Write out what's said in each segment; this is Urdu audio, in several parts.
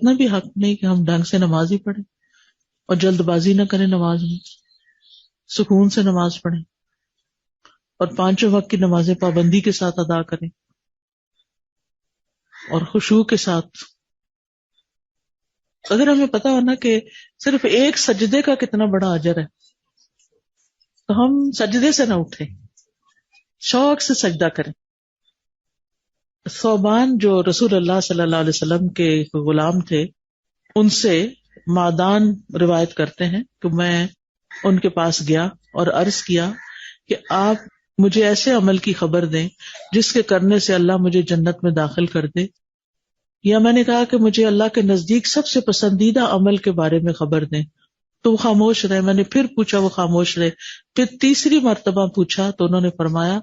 اتنا بھی حق نہیں کہ ہم ڈھنگ سے نماز ہی پڑھیں اور جلد بازی نہ کریں نماز میں، سکون سے نماز پڑھیں اور 5 وقت کی نمازیں پابندی کے ساتھ ادا کریں اور خشوع کے ساتھ. اگر ہمیں پتا ہونا کہ صرف ایک سجدے کا کتنا بڑا اجر ہے تو ہم سجدے سے نہ اٹھیں، شوق سے سجدہ کریں. ثوبان جو رسول اللہ صلی اللہ علیہ وسلم کے غلام تھے، ان سے معدان روایت کرتے ہیں کہ میں ان کے پاس گیا اور عرض کیا کہ آپ مجھے ایسے عمل کی خبر دیں جس کے کرنے سے اللہ مجھے جنت میں داخل کر دے، یا میں نے کہا کہ مجھے اللہ کے نزدیک سب سے پسندیدہ عمل کے بارے میں خبر دیں، تو وہ خاموش رہے. میں نے پھر پوچھا، وہ خاموش رہے. پھر تیسری مرتبہ پوچھا تو انہوں نے فرمایا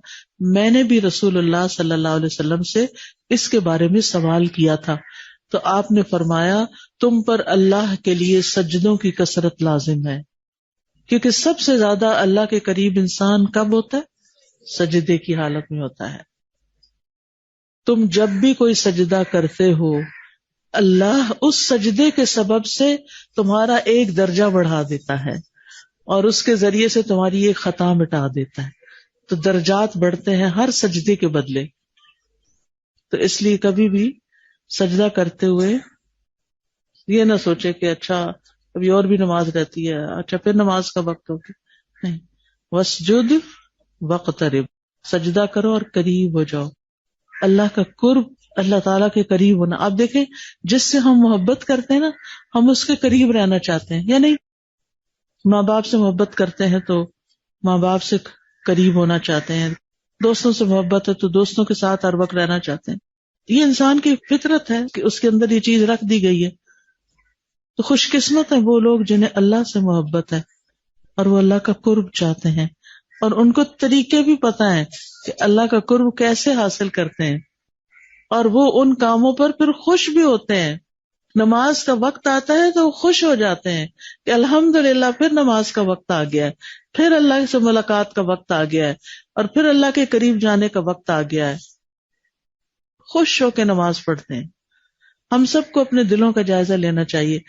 میں نے بھی رسول اللہ صلی اللہ علیہ وسلم سے اس کے بارے میں سوال کیا تھا، تو آپ نے فرمایا تم پر اللہ کے لیے سجدوں کی کثرت لازم ہے، کیونکہ سب سے زیادہ اللہ کے قریب انسان کب ہوتا ہے؟ سجدے کی حالت میں ہوتا ہے. تم جب بھی کوئی سجدہ کرتے ہو، اللہ اس سجدے کے سبب سے تمہارا ایک درجہ بڑھا دیتا ہے اور اس کے ذریعے سے تمہاری ایک خطا مٹا دیتا ہے. تو درجات بڑھتے ہیں ہر سجدے کے بدلے. تو اس لیے کبھی بھی سجدہ کرتے ہوئے یہ نہ سوچے کہ اچھا ابھی اور بھی نماز رہتی ہے، اچھا پھر نماز کا وقت ہوگی. نہیں، وسجد واقترب، سجدہ کرو اور قریب ہو جاؤ. اللہ کا قرب، اللہ تعالیٰ کے قریب ہونا. آپ دیکھیں جس سے ہم محبت کرتے ہیں نا، ہم اس کے قریب رہنا چاہتے ہیں یا نہیں؟ ماں باپ سے محبت کرتے ہیں تو ماں باپ سے قریب ہونا چاہتے ہیں، دوستوں سے محبت ہے تو دوستوں کے ساتھ ہر وقت رہنا چاہتے ہیں. یہ انسان کی فطرت ہے کہ اس کے اندر یہ چیز رکھ دی گئی ہے. تو خوش قسمت ہیں وہ لوگ جنہیں اللہ سے محبت ہے اور وہ اللہ کا قرب چاہتے ہیں، اور ان کو طریقے بھی پتہ ہیں کہ اللہ کا قرب کیسے حاصل کرتے ہیں، اور وہ ان کاموں پر پھر خوش بھی ہوتے ہیں. نماز کا وقت آتا ہے تو وہ خوش ہو جاتے ہیں کہ الحمدللہ پھر نماز کا وقت آ گیا ہے، پھر اللہ سے ملاقات کا وقت آ گیا ہے، اور پھر اللہ کے قریب جانے کا وقت آ گیا ہے. خوش ہو کے نماز پڑھتے ہیں. ہم سب کو اپنے دلوں کا جائزہ لینا چاہیے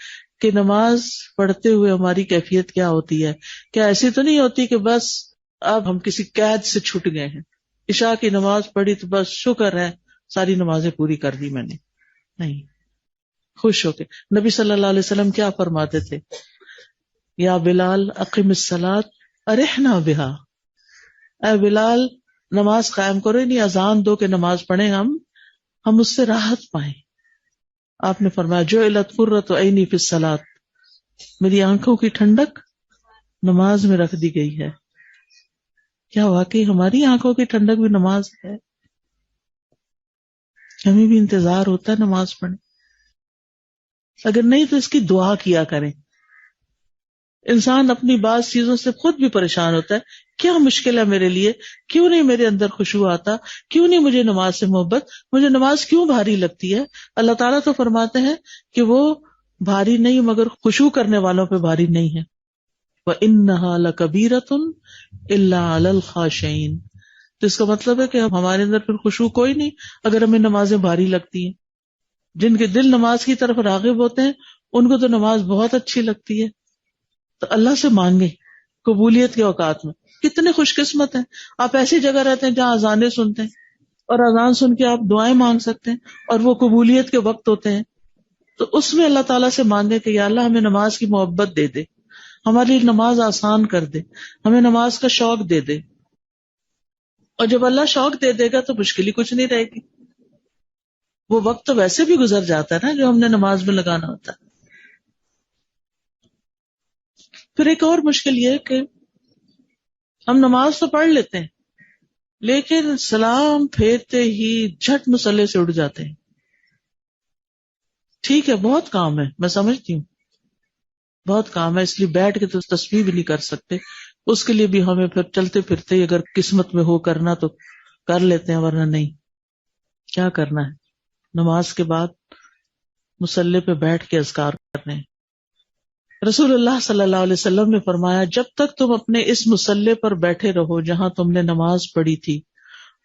کہ نماز پڑھتے ہوئے ہماری کیفیت کیا ہوتی ہے. کیا ایسی تو نہیں ہوتی کہ بس اب ہم کسی قید سے چھوٹ گئے ہیں، عشاء کی نماز پڑھی تو بس شکر ہے ساری نمازیں پوری کر دی میں نے. نہیں، خوش ہو کے. نبی صلی اللہ علیہ وسلم کیا فرماتے تھے؟ یا بلال اقم الصلاۃ ارحنا بہا، اے بلال نماز قائم کرو، نہیں اذان دو کہ نماز پڑھیں ہم اس سے راحت پائیں. آپ نے فرمایا جعلت قرۃ عینی فی الصلاۃ، میری آنکھوں کی ٹھنڈک نماز میں رکھ دی گئی ہے. کیا واقعی ہماری آنکھوں کی ٹھنڈک بھی نماز ہے؟ ہمیں بھی انتظار ہوتا ہے نماز پڑھنے. اگر نہیں تو اس کی دعا کیا کریں. انسان اپنی بعض چیزوں سے خود بھی پریشان ہوتا ہے، کیا مشکل ہے میرے لیے، کیوں نہیں میرے اندر خشوع آتا، کیوں نہیں مجھے نماز سے محبت، مجھے نماز کیوں بھاری لگتی ہے. اللہ تعالیٰ تو فرماتے ہیں کہ وہ بھاری نہیں مگر خشوع کرنے والوں پہ بھاری نہیں ہے. وَإِنَّهَا لَكَبِيرَةٌ إِلَّا عَلَى الْخَاشِعِينَ. تو اس کا مطلب ہے کہ ہمارے اندر پھر خشوع کوئی نہیں اگر ہمیں نمازیں بھاری لگتی ہیں. جن کے دل نماز کی طرف راغب ہوتے ہیں ان کو تو نماز بہت اچھی لگتی ہے. تو اللہ سے مانگے قبولیت کے اوقات میں. کتنے خوش قسمت ہیں آپ ایسی جگہ رہتے ہیں جہاں اذانیں سنتے ہیں اور اذان سن کے آپ دعائیں مانگ سکتے ہیں اور وہ قبولیت کے وقت ہوتے ہیں. تو اس میں اللہ تعالیٰ سے مانگے کہ یا اللہ ہمیں نماز کی محبت دے دے، ہمارے لیے نماز آسان کر دے، ہمیں نماز کا شوق دے دے. اور جب اللہ شوق دے دے گا تو مشکل ہی کچھ نہیں رہے گی. وہ وقت تو ویسے بھی گزر جاتا ہے نا جو ہم نے نماز میں لگانا ہوتا ہے. پھر ایک اور مشکل یہ ہے کہ ہم نماز تو پڑھ لیتے ہیں لیکن سلام پھیرتے ہی جھٹ مصلے سے اٹھ جاتے ہیں. ٹھیک ہے بہت کام ہے، میں سمجھتی ہوں بہت کام ہے، اس لیے بیٹھ کے تو تسبیح بھی نہیں کر سکتے. اس کے لیے بھی ہمیں پھر چلتے پھرتے ہی اگر قسمت میں ہو کرنا تو کر لیتے ہیں، ورنہ نہیں. کیا کرنا ہے؟ نماز کے بعد مصلی پہ بیٹھ کے اذکار کرنے ہیں. رسول اللہ صلی اللہ علیہ وسلم نے فرمایا جب تک تم اپنے اس مصلی پر بیٹھے رہو جہاں تم نے نماز پڑھی تھی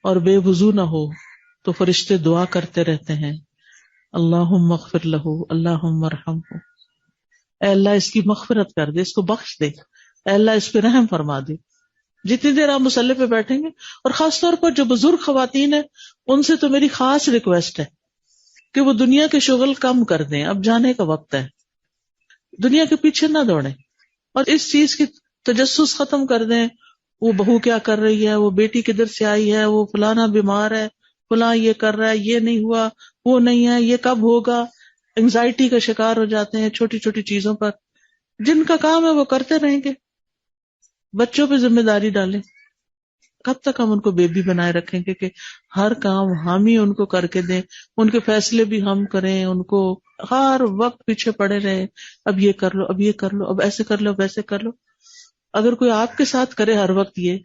اور بے وضو نہ ہو تو فرشتے دعا کرتے رہتے ہیں اللہم اغفر لہ، اللہم ارحمہ، اے اللہ اس کی مغفرت کر دے، اس کو بخش دے، اے اللہ اس پہ رحم فرما دے. جتنی دیر آپ مصلی پہ بیٹھیں گے، اور خاص طور پر جو بزرگ خواتین ہیں ان سے تو میری خاص ریکویسٹ ہے کہ وہ دنیا کے شغل کم کر دیں، اب جانے کا وقت ہے، دنیا کے پیچھے نہ دوڑیں، اور اس چیز کی تجسس ختم کر دیں. وہ بہو کیا کر رہی ہے، وہ بیٹی کدھر سے آئی ہے، وہ فلانا بیمار ہے، فلاں یہ کر رہا ہے، یہ نہیں ہوا، وہ نہیں ہے، یہ کب ہوگا. انگزائٹی کا شکار ہو جاتے ہیں چھوٹی چھوٹی چیزوں پر. جن کا کام ہے وہ کرتے رہیں گے. بچوں پہ ذمہ داری ڈالیں. کب تک ہم ان کو بیبی بنائے رکھیں گے کہ ہر کام ہم ہی ان کو کر کے دیں، ان کے فیصلے بھی ہم کریں، ان کو ہر وقت پیچھے پڑے رہے، اب یہ کر لو، اب یہ کر لو، اب ایسے کر لو، اب ایسے کر لو. اگر کوئی آپ کے ساتھ کرے ہر وقت یہ،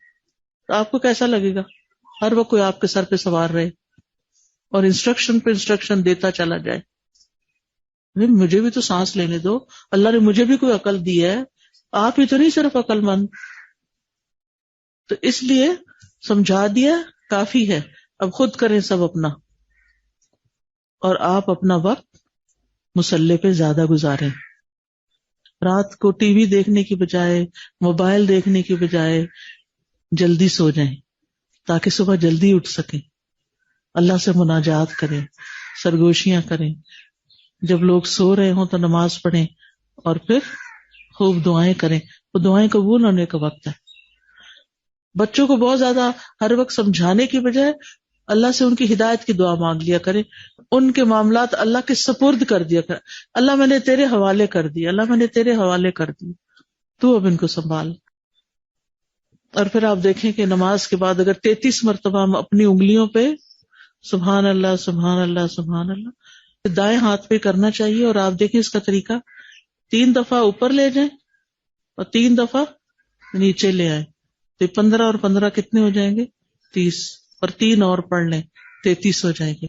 تو آپ کو کیسا لگے گا؟ ہر وقت کوئی آپ کے سر پہ سوار رہے اور انسٹرکشن پہ انسٹرکشن دیتا چلا جائے. نہیں، مجھے بھی تو سانس لینے دو، اللہ نے مجھے بھی کوئی عقل دی ہے، آپ ہی تو نہیں صرف عقل مند. تو اس لیے سمجھا دیا کافی ہے، اب خود کریں سب اپنا، اور آپ اپنا وقت مصلی پہ زیادہ گزاریں. رات کو ٹی وی دیکھنے کی بجائے، موبائل دیکھنے کی بجائے جلدی سو جائیں تاکہ صبح جلدی اٹھ سکیں، اللہ سے مناجات کریں، سرگوشیاں کریں. جب لوگ سو رہے ہوں تو نماز پڑھیں، اور پھر خوب دعائیں کریں. وہ دعائیں قبول ہونے کا وقت ہے. بچوں کو بہت زیادہ ہر وقت سمجھانے کی بجائے اللہ سے ان کی ہدایت کی دعا مانگ لیا کرے، ان کے معاملات اللہ کے سپرد کر دیا کرے. اللہ میں نے تیرے حوالے کر دی، اللہ میں نے تیرے حوالے کر دی، تو اب ان کو سنبھال. اور پھر آپ دیکھیں کہ نماز کے بعد اگر 33 مرتبہ ہم اپنی انگلیوں پہ سبحان اللہ سبحان اللہ سبحان اللہ دائیں ہاتھ پہ کرنا چاہیے، اور آپ دیکھیں اس کا طریقہ 3 دفعہ اوپر لے جائیں اور 3 دفعہ نیچے لے آئیں، تو 15 اور 15 کتنے ہو جائیں گے؟ 30، اور 3 اور پڑھ لیں 33 ہو جائیں گے.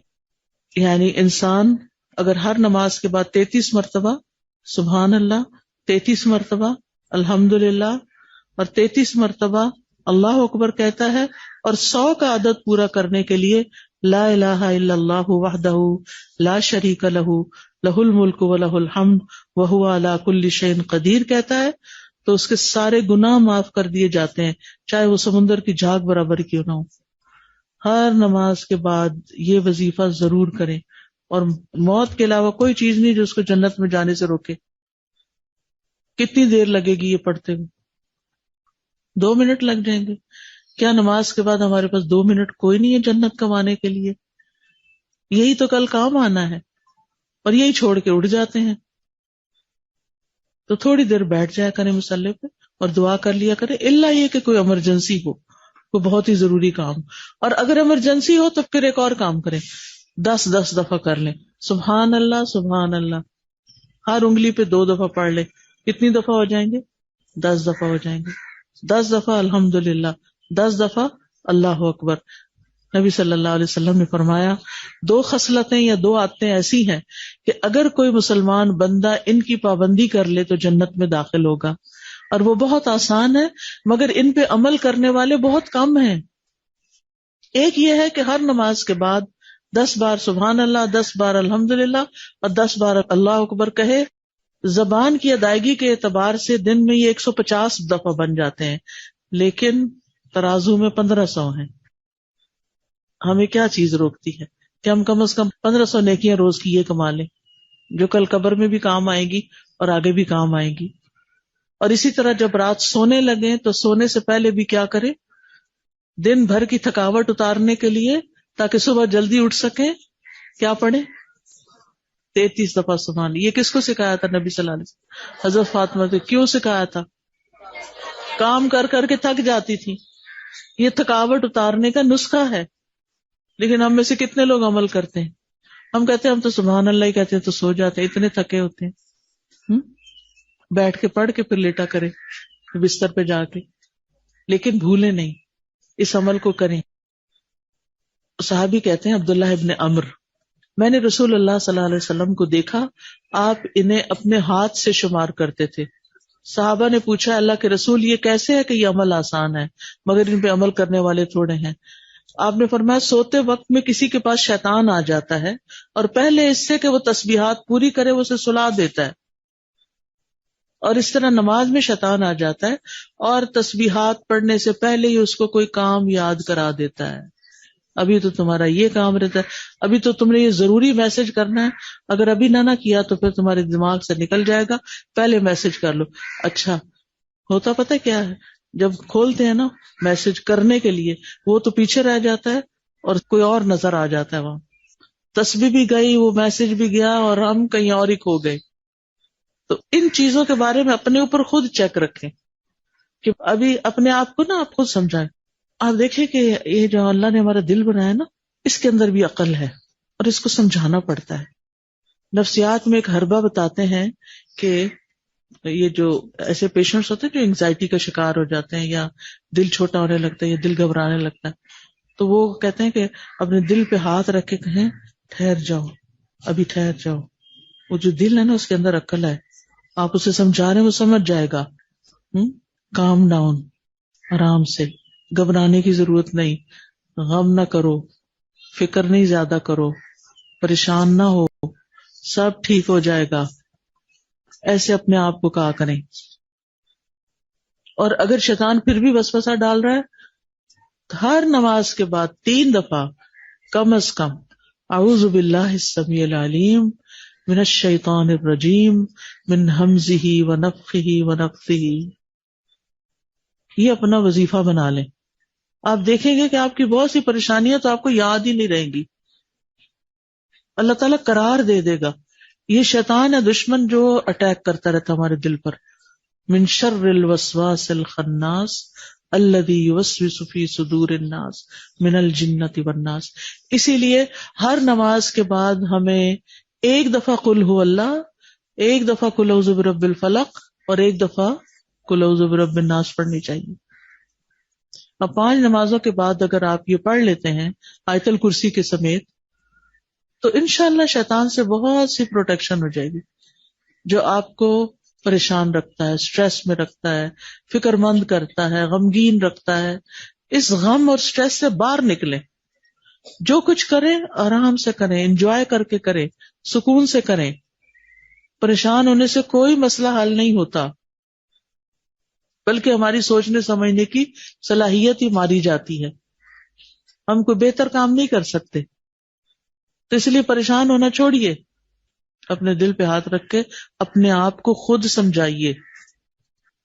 یعنی انسان اگر ہر نماز کے بعد 33 مرتبہ سبحان اللہ، 33 مرتبہ الحمدللہ، اور 33 مرتبہ اللہ اکبر کہتا ہے، اور 100 کا عدد پورا کرنے کے لیے لا الہ الا اللہ وحدہ لا شریک لہ لہ الملک و لہ الحمد وہو علی کل شیء قدیر کہتا ہے، تو اس کے سارے گناہ معاف کر دیے جاتے ہیں، چاہے وہ سمندر کی جھاگ برابر کیوں نہ ہو. ہر نماز کے بعد یہ وظیفہ ضرور کریں، اور موت کے علاوہ کوئی چیز نہیں جو اس کو جنت میں جانے سے روکے. کتنی دیر لگے گی یہ پڑھتے ہوئے؟ 2 منٹ لگ جائیں گے. کیا نماز کے بعد ہمارے پاس 2 منٹ کوئی نہیں ہے جنت کمانے کے لیے؟ یہی تو کل کام آنا ہے، اور یہی چھوڑ کے اٹھ جاتے ہیں. تو تھوڑی دیر بیٹھ جایا کریں مصلی پہ اور دعا کر لیا کریں، الا یہ کہ کوئی ایمرجنسی ہو، کوئی بہت ہی ضروری کام. اور اگر ایمرجنسی ہو تو پھر ایک اور کام کریں، 10 دفعہ کر لیں سبحان اللہ سبحان اللہ، ہر انگلی پہ 2 دفعہ پڑھ لیں. کتنی دفعہ ہو جائیں گے؟ 10 دفعہ ہو جائیں گے. 10 دفعہ الحمدللہ، 10 دفعہ اللہ اکبر. نبی صلی اللہ علیہ وسلم نے فرمایا 2 خصلتیں یا 2 عادتیں ایسی ہیں کہ اگر کوئی مسلمان بندہ ان کی پابندی کر لے تو جنت میں داخل ہوگا، اور وہ بہت آسان ہے مگر ان پہ عمل کرنے والے بہت کم ہیں. ایک یہ ہے کہ ہر نماز کے بعد 10 بار سبحان اللہ، 10 بار الحمدللہ، اور 10 بار اللہ اکبر کہے. زبان کی ادائیگی کے اعتبار سے دن میں یہ 150 دفعہ بن جاتے ہیں، لیکن ترازو میں 1500 ہیں. ہمیں کیا چیز روکتی ہے کہ ہم کم از کم 1500 نیکیاں روز کی یہ کما لیں، جو کل قبر میں بھی کام آئے گی اور آگے بھی کام آئے گی. اور اسی طرح جب رات سونے لگیں تو سونے سے پہلے بھی کیا کریں؟ دن بھر کی تھکاوٹ اتارنے کے لیے تاکہ صبح جلدی اٹھ سکیں، کیا پڑھیں؟ 33 دفعہ سبحان. یہ کس کو سکھایا تھا نبی صلی اللہ علیہ وسلم؟ حضرت فاطمہ کو. کیوں سکھایا تھا؟ کام کر کر کے تھک جاتی تھی. یہ تھکاوٹ اتارنے کا نسخہ ہے. لیکن ہم میں سے کتنے لوگ عمل کرتے ہیں؟ ہم کہتے ہیں ہم تو سبحان اللہ ہی کہتے ہیں تو سو جاتے ہیں، اتنے تھکے ہوتے ہیں. بیٹھ کے پڑھ کے پھر لیٹا کریں بستر پہ جا کے، لیکن بھولیں نہیں، اس عمل کو کریں. صحابی کہتے ہیں عبداللہ ابن عمر، میں نے رسول اللہ صلی اللہ علیہ وسلم کو دیکھا، آپ انہیں اپنے ہاتھ سے شمار کرتے تھے. صحابہ نے پوچھا اللہ کے رسول یہ کیسے ہے کہ یہ عمل آسان ہے مگر ان پہ عمل کرنے والے تھوڑے ہیں؟ آپ نے فرمایا سوتے وقت میں کسی کے پاس شیطان آ جاتا ہے اور پہلے اس سے کہ وہ تسبیحات پوری کرے وہ اسے سلا دیتا ہے، اور اس طرح نماز میں شیطان آ جاتا ہے اور تسبیحات پڑھنے سے پہلے ہی اس کو کوئی کام یاد کرا دیتا ہے، ابھی تو تمہارا یہ کام رہتا ہے، ابھی تو تم نے یہ ضروری میسج کرنا ہے، اگر ابھی نہ کیا تو پھر تمہارے دماغ سے نکل جائے گا، پہلے میسج کر لو۔ اچھا ہوتا پتہ کیا ہے، جب کھولتے ہیں نا میسج کرنے کے لیے، وہ تو پیچھے رہ جاتا ہے اور کوئی اور نظر آ جاتا ہے، وہاں تسبیح بھی گئی، وہ میسج بھی گیا، اور ہم کہیں اور ہی کھو گئے۔ تو ان چیزوں کے بارے میں اپنے اوپر خود چیک رکھیں کہ ابھی اپنے آپ کو نا آپ خود سمجھائیں۔ آپ دیکھیں کہ یہ جو اللہ نے ہمارا دل بنایا نا، اس کے اندر بھی عقل ہے اور اس کو سمجھانا پڑتا ہے۔ نفسیات میں ایک حربہ بتاتے ہیں کہ یہ جو ایسے پیشنٹس ہوتے ہیں جو انگزائٹی کا شکار ہو جاتے ہیں یا دل چھوٹا ہونے لگتا ہے یا دل گھبرانے لگتا ہے، تو وہ کہتے ہیں کہ اپنے دل پہ ہاتھ رکھ کے کہیں ٹھہر جاؤ، ابھی ٹھہر جاؤ۔ وہ جو دل ہے نا اس کے اندر عقل ہے، آپ اسے سمجھا رہے ہیں وہ سمجھ جائے گا۔ کام ڈاؤن، آرام سے، گھبرانے کی ضرورت نہیں، غم نہ کرو، فکر نہیں زیادہ کرو، پریشان نہ ہو، سب ٹھیک ہو جائے گا، ایسے اپنے آپ کو کہا کریں۔ اور اگر شیطان پھر بھی وسوسہ ڈال رہا ہے، تو ہر نماز کے بعد 3 دفعہ کم از کم اعوذ باللہ السمیع العلیم من الشیطان الرجیم من ہمزہ ونفخہ ونفثہ، یہ اپنا وظیفہ بنا لیں۔ آپ دیکھیں گے کہ آپ کی بہت سی پریشانیاں تو آپ کو یاد ہی نہیں رہیں گی، اللہ تعالیٰ قرار دے دے گا۔ یہ شیطان ہے، دشمن، جو اٹیک کرتا رہتا ہمارے دل پر۔ من شر الوسواس الخناس الذی یوسوس فی صدور الناس من الجنۃ والناس۔ اسی لیے ہر نماز کے بعد ہمیں 1 دفعہ قل هو اللہ، 1 دفعہ قل اعوذ برب الفلق اور 1 دفعہ قل اعوذ برب الناس پڑھنی چاہیے۔ اب 5 نمازوں کے بعد اگر آپ یہ پڑھ لیتے ہیں آیت الکرسی کے سمیت، تو انشاءاللہ شیطان سے بہت سی پروٹیکشن ہو جائے گی جو آپ کو پریشان رکھتا ہے، سٹریس میں رکھتا ہے، فکر مند کرتا ہے، غمگین رکھتا ہے۔ اس غم اور سٹریس سے باہر نکلیں، جو کچھ کریں آرام سے کریں، انجوائے کر کے کریں، سکون سے کریں۔ پریشان ہونے سے کوئی مسئلہ حل نہیں ہوتا، بلکہ ہماری سوچنے سمجھنے کی صلاحیت ہی ماری جاتی ہے، ہم کوئی بہتر کام نہیں کر سکتے۔ تو اس لیے پریشان ہونا چھوڑیے، اپنے دل پہ ہاتھ رکھ کے اپنے آپ کو خود سمجھائیے،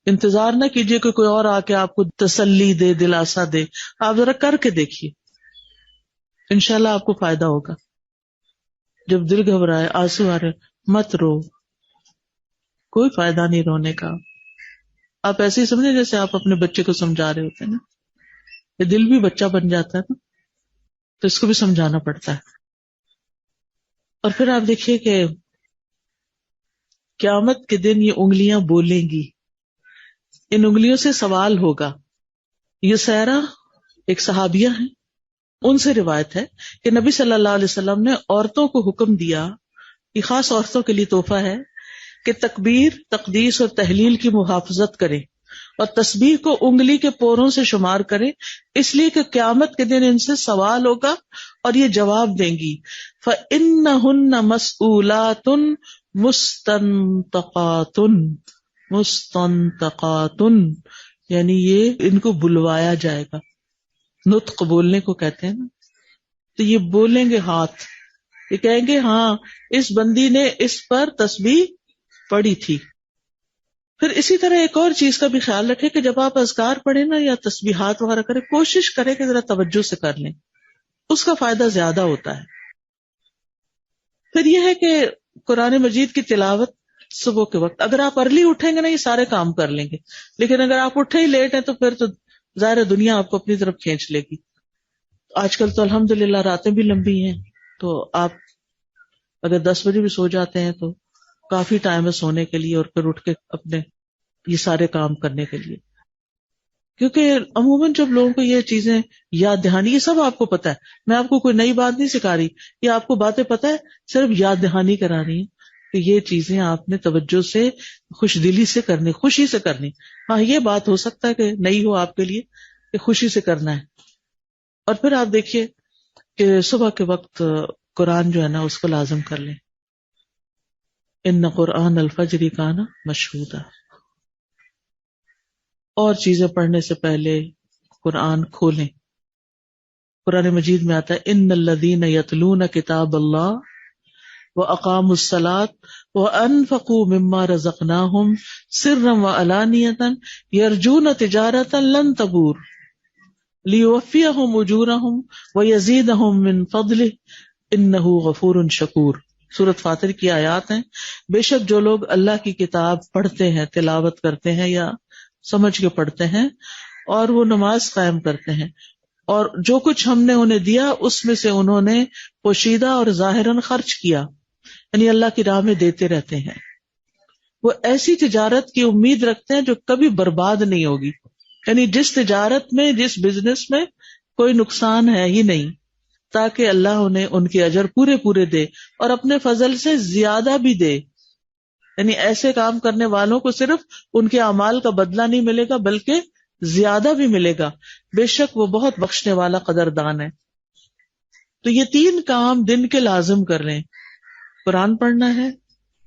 انتظار نہ کیجیے کہ کوئی اور آ کے آپ کو تسلی دے، دلاسا دے۔ آپ ذرا کر کے دیکھیے، انشاءاللہ آپ کو فائدہ ہوگا۔ جب دل گھبرائے، آنسو آ رہے، مت رو، کوئی فائدہ نہیں رونے کا۔ آپ ایسے ہی سمجھے جیسے آپ اپنے بچے کو سمجھا رہے ہوتے ہیں نا، یہ دل بھی بچہ بن جاتا ہے نا، تو اس کو بھی سمجھانا پڑتا ہے۔ اور پھر آپ دیکھیے کہ قیامت کے دن یہ انگلیاں بولیں گی، ان انگلیوں سے سوال ہوگا۔ یہ سیرہ ایک صحابیہ ہیں، ان سے روایت ہے کہ نبی صلی اللہ علیہ وسلم نے عورتوں کو حکم دیا، یہ خاص عورتوں کے لیے تحفہ ہے، کہ تکبیر، تقدیس اور تحلیل کی محافظت کریں اور تسبیح کو انگلی کے پوروں سے شمار کریں، اس لیے کہ قیامت کے دن ان سے سوال ہوگا اور یہ جواب دیں گی۔ فَإِنَّهُنَّ مَسْئُولَاتٌ مُسْتَنْتَقَاتٌ، یعنی یہ ان کو بلوایا جائے گا۔ نطق بولنے کو کہتے ہیں نا، تو یہ بولیں گے، ہاتھ یہ کہیں گے ہاں اس بندی نے اس پر تسبیح پڑھی تھی۔ پھر اسی طرح ایک اور چیز کا بھی خیال رکھیں کہ جب آپ اذکار پڑھیں نا یا تسبیحات وغیرہ کریں، کوشش کریں کہ ذرا توجہ سے کر لیں، اس کا فائدہ زیادہ ہوتا ہے۔ پھر یہ ہے کہ قرآن مجید کی تلاوت صبح کے وقت، اگر آپ ارلی اٹھیں گے نا یہ سارے کام کر لیں گے، لیکن اگر آپ اٹھے ہی لیٹ ہیں تو پھر تو ظاہر دنیا آپ کو اپنی طرف کھینچ لے گی۔ آج کل تو الحمدللہ راتیں بھی لمبی ہیں، تو آپ اگر 10 بجے بھی سو جاتے ہیں تو کافی ٹائم ہے سونے کے لیے اور پھر اٹھ کے اپنے یہ سارے کام کرنے کے لیے، کیونکہ عموماً جب لوگوں کو یہ چیزیں یاد دہانی، یہ سب آپ کو پتا ہے، میں آپ کو کوئی نئی بات نہیں سکھا رہی، یہ آپ کو باتیں پتا ہے، صرف یاد دہانی کرا رہی ہیں کہ یہ چیزیں آپ نے توجہ سے، خوش دلی سے کرنی، خوشی سے کرنی۔ ہاں یہ بات ہو سکتا ہے کہ نئی ہو آپ کے لیے کہ خوشی سے کرنا ہے، اور پھر آپ دیکھیے کہ صبح کے وقت قرآن جو ہے نا اس کو لازم کر لیں. ان قرآن الفجر کان مشہودا. اور چیزیں پڑھنے سے پہلے قرآن کھولیں. قرآن مجید میں آتا ہے ان الذین یتلون کتاب اللہ واقاموا الصلاۃ وانفقوا مما رزقناہم سرا وعلانیۃ یرجون تجارۃ لن تبور لیوفیہم اجورہم ویزیدہم من فضلہ انہ غفور شکور. سورۃ فاطر کی آیات ہیں. بے شک جو لوگ اللہ کی کتاب پڑھتے ہیں، تلاوت کرتے ہیں یا سمجھ کے پڑھتے ہیں، اور وہ نماز قائم کرتے ہیں، اور جو کچھ ہم نے انہیں دیا اس میں سے انہوں نے پوشیدہ اور ظاہراً خرچ کیا، یعنی اللہ کی راہ میں دیتے رہتے ہیں، وہ ایسی تجارت کی امید رکھتے ہیں جو کبھی برباد نہیں ہوگی. یعنی جس تجارت میں، جس بزنس میں کوئی نقصان ہے ہی نہیں، تاکہ اللہ انہیں ان کے اجر پورے پورے دے اور اپنے فضل سے زیادہ بھی دے. یعنی ایسے کام کرنے والوں کو صرف ان کے اعمال کا بدلہ نہیں ملے گا بلکہ زیادہ بھی ملے گا. بے شک وہ بہت بخشنے والا قدردان ہے. تو یہ 3 کام دن کے لازم کر لیں. قرآن پڑھنا ہے،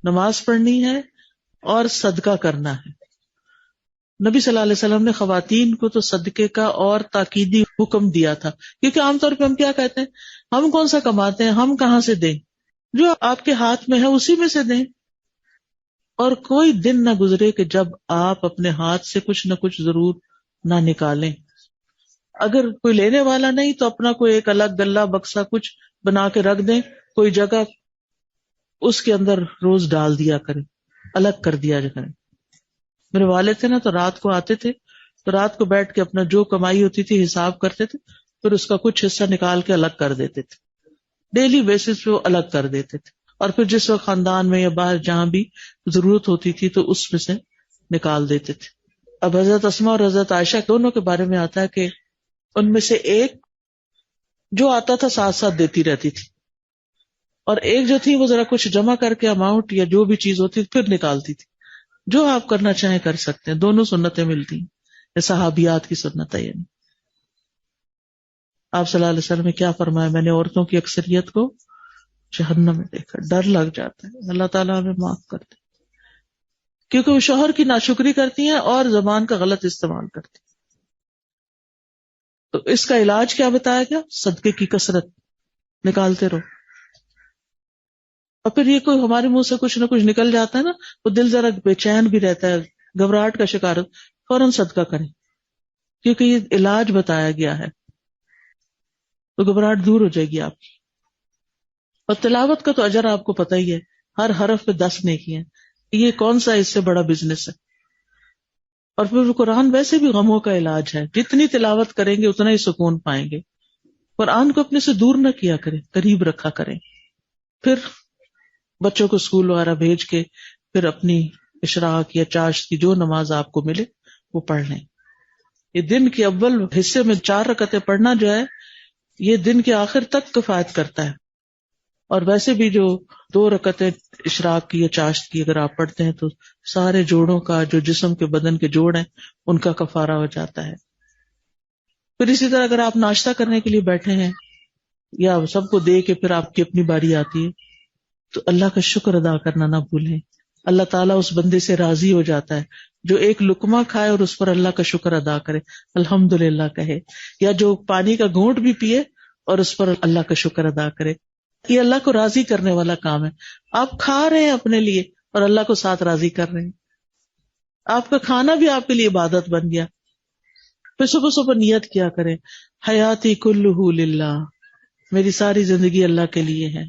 نماز پڑھنی ہے اور صدقہ کرنا ہے. نبی صلی اللہ علیہ وسلم نے خواتین کو تو صدقے کا اور تاکیدی حکم دیا تھا، کیونکہ عام طور پہ ہم کیا کہتے ہیں، ہم کون سا کماتے ہیں، ہم کہاں سے دیں، جو آپ کے ہاتھ میں ہے اسی میں سے دیں. اور کوئی دن نہ گزرے کہ جب آپ اپنے ہاتھ سے کچھ نہ کچھ ضرور نہ نکالیں. اگر کوئی لینے والا نہیں تو اپنا کوئی ایک الگ گلہ بکسا کچھ بنا کے رکھ دیں، کوئی جگہ اس کے اندر روز ڈال دیا کریں، الگ کر دیا کریں. میرے والد تھے نا تو رات کو آتے تھے، تو رات کو بیٹھ کے اپنا جو کمائی ہوتی تھی حساب کرتے تھے، پھر اس کا کچھ حصہ نکال کے الگ کر دیتے تھے. ڈیلی بیسس پہ وہ الگ کر دیتے تھے، اور پھر جس وقت خاندان میں یا باہر جہاں بھی ضرورت ہوتی تھی تو اس میں سے نکال دیتے تھے. اب حضرت اسماء اور حضرت عائشہ دونوں کے بارے میں آتا ہے کہ ان میں سے ایک جو آتا تھا ساتھ ساتھ دیتی رہتی تھی، اور ایک جو تھی وہ ذرا کچھ جمع کر کے اماؤنٹ یا جو بھی چیز ہوتی تھی پھر نکالتی تھی. جو آپ کرنا چاہیں کر سکتے ہیں، دونوں سنتیں ملتی ہیں. یہ صحابیات کی سنت ہے. یعنی آپ صلی اللہ علیہ وسلم نے کیا فرمایا، میں نے عورتوں کی اکثریت کو جہنم میں دیکھا، ڈر لگ جاتا ہے. اللہ تعالیٰ ہمیں معاف کرتے، کیونکہ وہ شوہر کی ناشکری کرتی ہیں اور زبان کا غلط استعمال کرتی ہیں. تو اس کا علاج کیا بتایا گیا؟ صدقے کی کثرت، نکالتے رہو. اور پھر یہ کوئی ہمارے منہ سے کچھ نہ کچھ نکل جاتا ہے نا، وہ دل ذرا بے چین بھی رہتا ہے، گھبراہٹ کا شکار، فوراً صدقہ کریں، کیونکہ یہ علاج بتایا گیا ہے. تو گھبراہٹ دور ہو جائے گی آپ کی. اور تلاوت کا تو اجر آپ کو پتہ ہی ہے، ہر حرف پہ 10 نیکی ہیں. یہ کون سا اس سے بڑا بزنس ہے؟ اور پھر قرآن ویسے بھی غموں کا علاج ہے، جتنی تلاوت کریں گے اتنا ہی سکون پائیں گے. قرآن کو اپنے سے دور نہ کیا کریں، قریب رکھا کریں. پھر بچوں کو اسکول وغیرہ بھیج کے پھر اپنی اشراق یا چاشت کی جو نماز آپ کو ملے وہ پڑھ لیں. یہ دن کے اول حصے میں 4 رکعتیں پڑھنا جو ہے یہ دن کے آخر تک کفایت کرتا ہے. اور ویسے بھی جو 2 رکعتیں اشراق کی یا چاشت کی اگر آپ پڑھتے ہیں تو سارے جوڑوں کا، جو جسم کے بدن کے جوڑ ہیں ان کا کفارہ ہو جاتا ہے. پھر اسی طرح اگر آپ ناشتہ کرنے کے لیے بیٹھے ہیں یا سب کو دے کے پھر آپ کی اپنی باری آتی ہے تو اللہ کا شکر ادا کرنا نہ بھولیں. اللہ تعالیٰ اس بندے سے راضی ہو جاتا ہے جو ایک لقمہ کھائے اور اس پر اللہ کا شکر ادا کرے، الحمدللہ کہے، یا جو پانی کا گھونٹ بھی پیے اور اس پر اللہ کا شکر ادا کرے. یہ اللہ کو راضی کرنے والا کام ہے. آپ کھا رہے ہیں اپنے لیے اور اللہ کو ساتھ راضی کر رہے ہیں. آپ کا کھانا بھی آپ کے لیے عبادت بن گیا. پھر صبح صبح نیت کیا کریں، حیاتی کلہ للہ، میری ساری زندگی اللہ کے لیے ہے،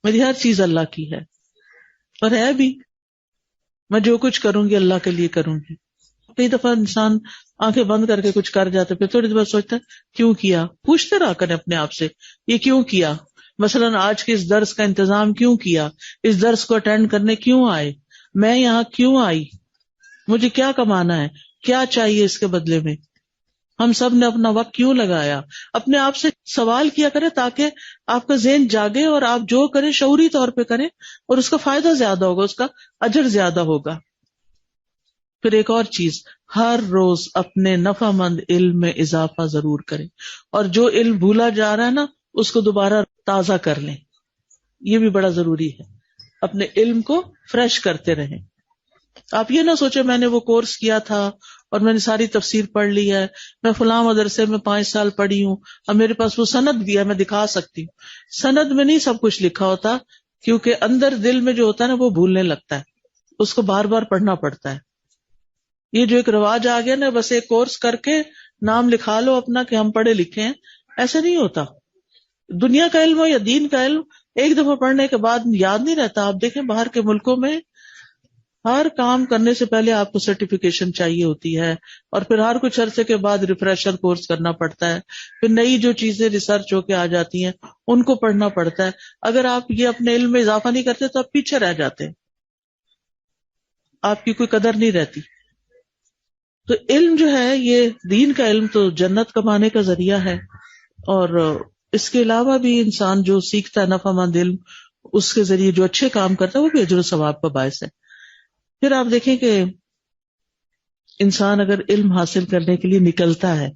میری ہر چیز اللہ کی ہے، اور ہے بھی، میں جو کچھ کروں گی اللہ کے لیے کروں گی. کئی دفعہ انسان آنکھیں بند کر کے کچھ کر جاتا ہے، پھر تھوڑی دیر بعد سوچتا ہے کیوں کیا. پوچھتے رہا کریں اپنے آپ سے، یہ کیوں کیا؟ مثلاً آج کے اس درس کا انتظام کیوں کیا، اس درس کو اٹینڈ کرنے کیوں آئے، میں یہاں کیوں آئی، مجھے کیا کمانا ہے، کیا چاہیے اس کے بدلے میں، ہم سب نے اپنا وقت کیوں لگایا. اپنے آپ سے سوال کیا کرے تاکہ آپ کا ذہن جاگے اور آپ جو کریں شعوری طور پہ کریں اور اس کا فائدہ زیادہ ہوگا، اس کا اجر زیادہ ہوگا. پھر ایک اور چیز، ہر روز اپنے نفع مند علم میں اضافہ ضرور کریں، اور جو علم بھولا جا رہا ہے نا اس کو دوبارہ تازہ کر لیں، یہ بھی بڑا ضروری ہے، اپنے علم کو فریش کرتے رہیں۔ آپ یہ نہ سوچے میں نے وہ کورس کیا تھا اور میں نے ساری تفسیر پڑھ لی ہے، میں فلاں مدرسے میں 5 سال پڑھی ہوں، اب میرے پاس وہ سند بھی ہے میں دکھا سکتی ہوں۔ سند میں نہیں سب کچھ لکھا ہوتا، کیونکہ اندر دل میں جو ہوتا ہے نا وہ بھولنے لگتا ہے، اس کو بار بار پڑھنا پڑتا ہے۔ یہ جو ایک رواج آ گیا نا، بس ایک کورس کر کے نام لکھا لو اپنا کہ ہم پڑھے لکھے ہیں، ایسا نہیں ہوتا۔ دنیا کا علم ہو یا دین کا علم، ایک دفعہ پڑھنے کے بعد یاد نہیں رہتا۔ آپ دیکھیں باہر کے ملکوں میں ہر کام کرنے سے پہلے آپ کو سرٹیفکیشن چاہیے ہوتی ہے، اور پھر ہر کچھ عرصے کے بعد ریفریشر کورس کرنا پڑتا ہے، پھر نئی جو چیزیں ریسرچ ہو کے آ جاتی ہیں ان کو پڑھنا پڑتا ہے۔ اگر آپ یہ اپنے علم میں اضافہ نہیں کرتے تو آپ پیچھے رہ جاتے ہیں، آپ کی کوئی قدر نہیں رہتی۔ تو علم جو ہے، یہ دین کا علم تو جنت کمانے کا ذریعہ ہے، اور اس کے علاوہ بھی انسان جو سیکھتا ہے نفع مند علم، اس کے ذریعے جو اچھے کام کرتا ہے وہ بھی اجر و ثواب کا باعث ہے۔ پھر آپ دیکھیں کہ انسان اگر علم حاصل کرنے کے لیے نکلتا ہے،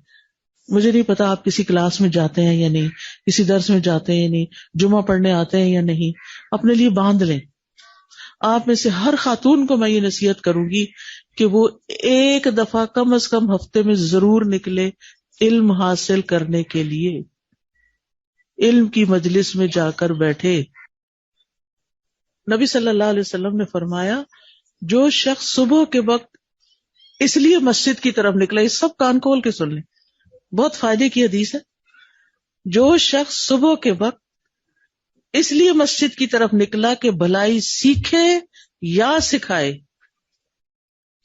مجھے نہیں پتا آپ کسی کلاس میں جاتے ہیں یا نہیں، کسی درس میں جاتے ہیں یا نہیں، جمعہ پڑھنے آتے ہیں یا نہیں، اپنے لیے باندھ لیں۔ آپ میں سے ہر خاتون کو میں یہ نصیحت کروں گی کہ وہ ایک دفعہ کم از کم ہفتے میں ضرور نکلے علم حاصل کرنے کے لیے، علم کی مجلس میں جا کر بیٹھے۔ نبی صلی اللہ علیہ وسلم نے فرمایا، جو شخص صبح کے وقت اس لیے مسجد کی طرف نکلا، یہ سب کان کھول کے سن لیں، بہت فائدے کی حدیث ہے۔ جو شخص صبح کے وقت اس لیے مسجد کی طرف نکلا کہ بھلائی سیکھے یا سکھائے،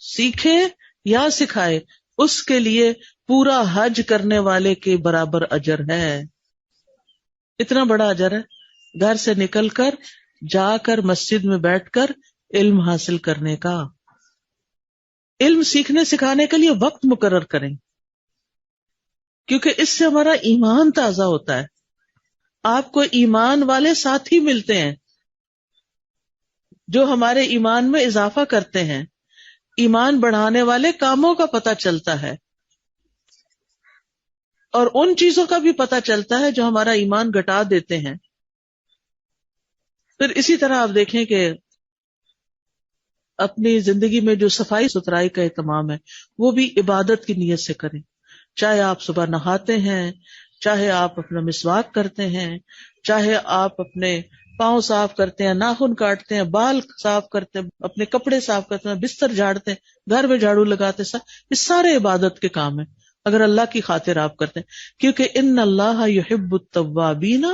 سیکھے یا سکھائے، اس کے لیے پورا حج کرنے والے کے برابر اجر ہے۔ اتنا بڑا اجر ہے گھر سے نکل کر جا کر مسجد میں بیٹھ کر علم حاصل کرنے کا۔ علم سیکھنے سکھانے کے لیے وقت مقرر کریں، کیونکہ اس سے ہمارا ایمان تازہ ہوتا ہے۔ آپ کو ایمان والے ساتھی ملتے ہیں جو ہمارے ایمان میں اضافہ کرتے ہیں، ایمان بڑھانے والے کاموں کا پتہ چلتا ہے، اور ان چیزوں کا بھی پتہ چلتا ہے جو ہمارا ایمان گھٹا دیتے ہیں۔ پھر اسی طرح آپ دیکھیں کہ اپنی زندگی میں جو صفائی ستھرائی کا اہتمام ہے وہ بھی عبادت کی نیت سے کریں، چاہے آپ صبح نہاتے ہیں، چاہے آپ اپنا مسواک کرتے ہیں، چاہے آپ اپنے پاؤں صاف کرتے ہیں، ناخن کاٹتے ہیں، بال صاف کرتے ہیں، اپنے کپڑے صاف کرتے ہیں، بستر جھاڑتے ہیں، گھر میں جھاڑو لگاتے ہیں، یہ سارے عبادت کے کام ہیں اگر اللہ کی خاطر آپ کرتے ہیں، کیونکہ ان اللہ یحب التوابین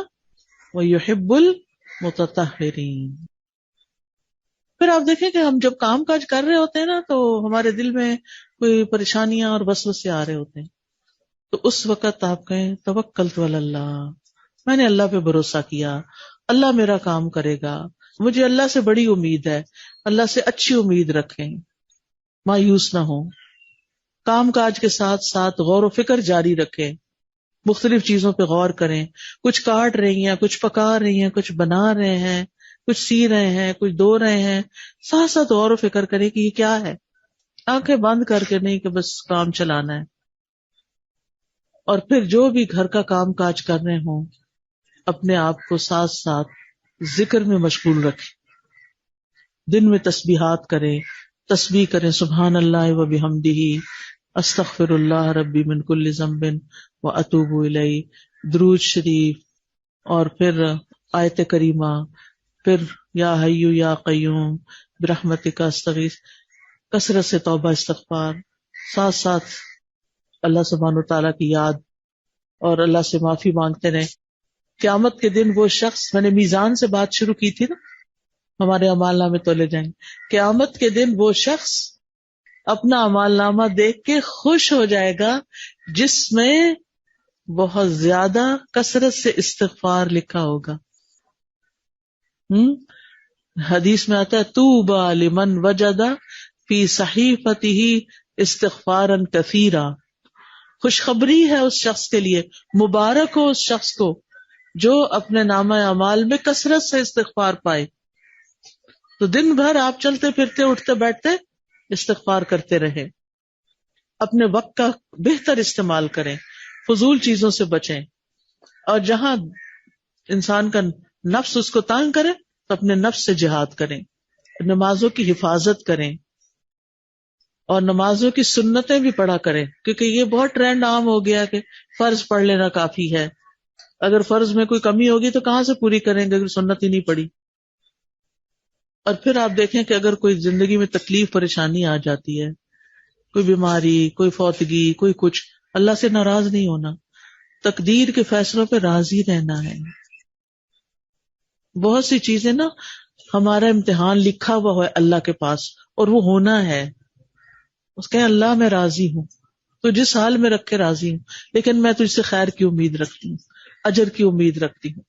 ویحب المتطہرین۔ پھر آپ دیکھیں کہ ہم جب کام کاج کر رہے ہوتے ہیں نا تو ہمارے دل میں کوئی پریشانیاں اور وسوسے آ رہے ہوتے ہیں، تو اس وقت آپ کہیں توکلت علی اللہ، میں نے اللہ پہ بھروسہ کیا، اللہ میرا کام کرے گا، مجھے اللہ سے بڑی امید ہے، اللہ سے اچھی امید رکھیں، مایوس نہ ہوں، کام کاج کے ساتھ ساتھ غور و فکر جاری رکھیں، مختلف چیزوں پہ غور کریں، کچھ کاٹ رہی ہیں، کچھ پکا رہی ہیں، کچھ بنا رہے ہیں، کچھ سی رہے ہیں، کچھ دھو رہے ہیں، ساتھ ساتھ غور و فکر کریں کہ یہ کیا ہے، آنکھیں بند کر کے نہیں کہ بس کام چلانا ہے۔ اور پھر جو بھی گھر کا کام کاج کر رہے ہوں اپنے آپ کو ساتھ ساتھ ذکر میں مشغول رکھیں، دن میں تسبیحات کریں، تسبیح کریں، سبحان اللہ و بحمدہ، استغفر اللہ ربی من کل ذنب و اتوب الیہ، درود شریف، اور پھر آیت کریمہ، پھر یا حی یا قیوم برحمتک استغیث، کثرت سے توبہ استغفار، ساتھ ساتھ اللہ سبحانہ وتعالیٰ کی یاد اور اللہ سے معافی مانگتے رہیں۔ قیامت کے دن وہ شخص، میں نے میزان سے بات شروع کی تھی نا، ہمارے اعمال نامے تولے جائیں گے، قیامت کے دن وہ شخص اپنا اعمال نامہ دیکھ کے خوش ہو جائے گا جس میں بہت زیادہ کثرت سے استغفار لکھا ہوگا۔ حدیث میں آتا ہے طوبی لمن وجد فی صحیفتہ استغفارا کثیرا، خوشخبری ہے اس شخص کے لیے، مبارک ہو اس شخص کو جو اپنے نامہ اعمال میں کثرت سے استغفار پائے۔ تو دن بھر آپ چلتے پھرتے اٹھتے بیٹھتے استغفار کرتے رہیں، اپنے وقت کا بہتر استعمال کریں، فضول چیزوں سے بچیں، اور جہاں انسان کا نفس اس کو تانگ کرے تو اپنے نفس سے جہاد کریں، نمازوں کی حفاظت کریں، اور نمازوں کی سنتیں بھی پڑھا کریں، کیونکہ یہ بہت ٹرینڈ عام ہو گیا کہ فرض پڑھ لینا کافی ہے، اگر فرض میں کوئی کمی ہوگی تو کہاں سے پوری کریں گے اگر سنت ہی نہیں پڑھی۔ اور پھر آپ دیکھیں کہ اگر کوئی زندگی میں تکلیف پریشانی آ جاتی ہے، کوئی بیماری، کوئی فوتگی، کوئی کچھ، اللہ سے ناراض نہیں ہونا، تقدیر کے فیصلوں پہ راضی رہنا ہے۔ بہت سی چیزیں نا ہمارا امتحان لکھا ہوا ہے اللہ کے پاس اور وہ ہونا ہے، اس کہیں اللہ میں راضی ہوں، تو جس حال میں رکھے راضی ہوں، لیکن میں تجھ سے خیر کی امید رکھتی ہوں، اجر کی امید رکھتی ہوں۔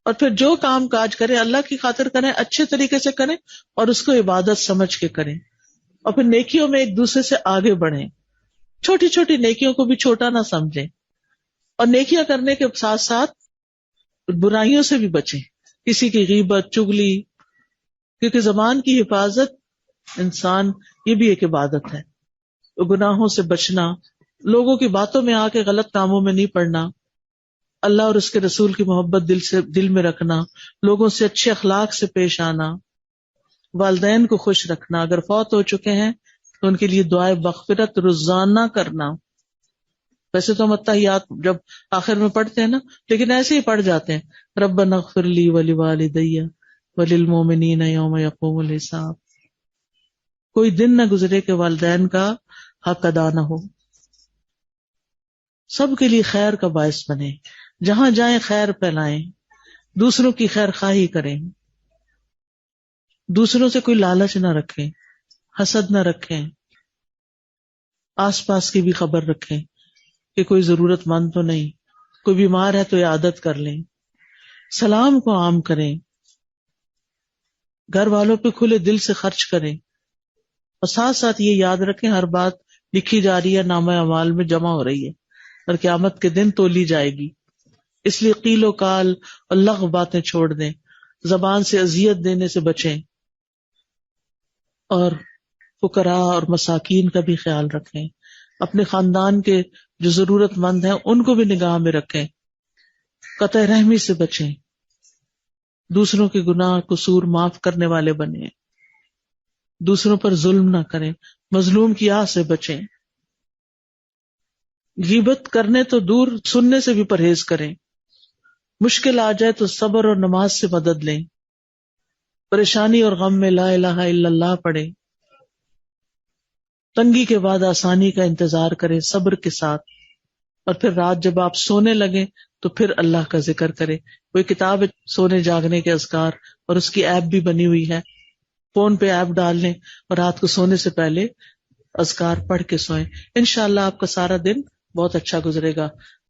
اور پھر جو کام کاج کریں اللہ کی خاطر کریں، اچھے طریقے سے کریں اور اس کو عبادت سمجھ کے کریں، اور پھر نیکیوں میں ایک دوسرے سے آگے بڑھیں، چھوٹی چھوٹی نیکیوں کو بھی چھوٹا نہ سمجھیں، اور نیکیاں کرنے کے ساتھ ساتھ برائیوں سے بھی بچیں، کسی کی غیبت، چغلی، کیونکہ زبان کی حفاظت انسان یہ بھی ایک عبادت ہے، گناہوں سے بچنا، لوگوں کی باتوں میں آ کے غلط کاموں میں نہیں پڑنا، اللہ اور اس کے رسول کی محبت دل میں رکھنا، لوگوں سے اچھے اخلاق سے پیش آنا، والدین کو خوش رکھنا، اگر فوت ہو چکے ہیں تو ان کے لیے دعائے مغفرت روزانہ کرنا۔ ویسے تو ہم اتحیات جب آخر میں پڑھتے ہیں نا، لیکن ایسے ہی پڑھ جاتے ہیں، ربنا اغفر لی ولوالدی وللمؤمنین یوم یقوم الحساب۔ کوئی دن نہ گزرے کہ والدین کا حق ادا نہ ہو، سب کے لیے خیر کا باعث بنے، جہاں جائیں خیر پھیلائیں، دوسروں کی خیر خواہی کریں، دوسروں سے کوئی لالچ نہ رکھیں، حسد نہ رکھیں، آس پاس کی بھی خبر رکھیں کہ کوئی ضرورت مند تو نہیں، کوئی بیمار ہے تو عیادت کر لیں، سلام کو عام کریں، گھر والوں پہ کھلے دل سے خرچ کریں، اور ساتھ ساتھ یہ یاد رکھیں ہر بات لکھی جا رہی ہے، نامہ اعمال میں جمع ہو رہی ہے اور قیامت کے دن تولی جائے گی، اس لیے قیل و قال اور لغو باتیں چھوڑ دیں، زبان سے اذیت دینے سے بچیں، اور فقراء اور مساکین کا بھی خیال رکھیں، اپنے خاندان کے جو ضرورت مند ہیں ان کو بھی نگاہ میں رکھیں، قطع رحمی سے بچیں، دوسروں کے گناہ قصور معاف کرنے والے بنیں، دوسروں پر ظلم نہ کریں، مظلوم کی آہ سے بچیں، غیبت کرنے تو دور، سننے سے بھی پرہیز کریں، مشکل آ جائے تو صبر اور نماز سے مدد لیں، پریشانی اور غم میں لا الہ الا اللہ پڑھیں، تنگی کے بعد آسانی کا انتظار کریں صبر کے ساتھ، اور پھر رات جب آپ سونے لگیں تو پھر اللہ کا ذکر کریں۔ کوئی کتاب ہے سونے جاگنے کے اذکار، اور اس کی ایپ بھی بنی ہوئی ہے، فون پہ ایپ ڈال لیں اور رات کو سونے سے پہلے اذکار پڑھ کے سوئیں، انشاءاللہ آپ کا سارا دن بہت اچھا گزرے گا۔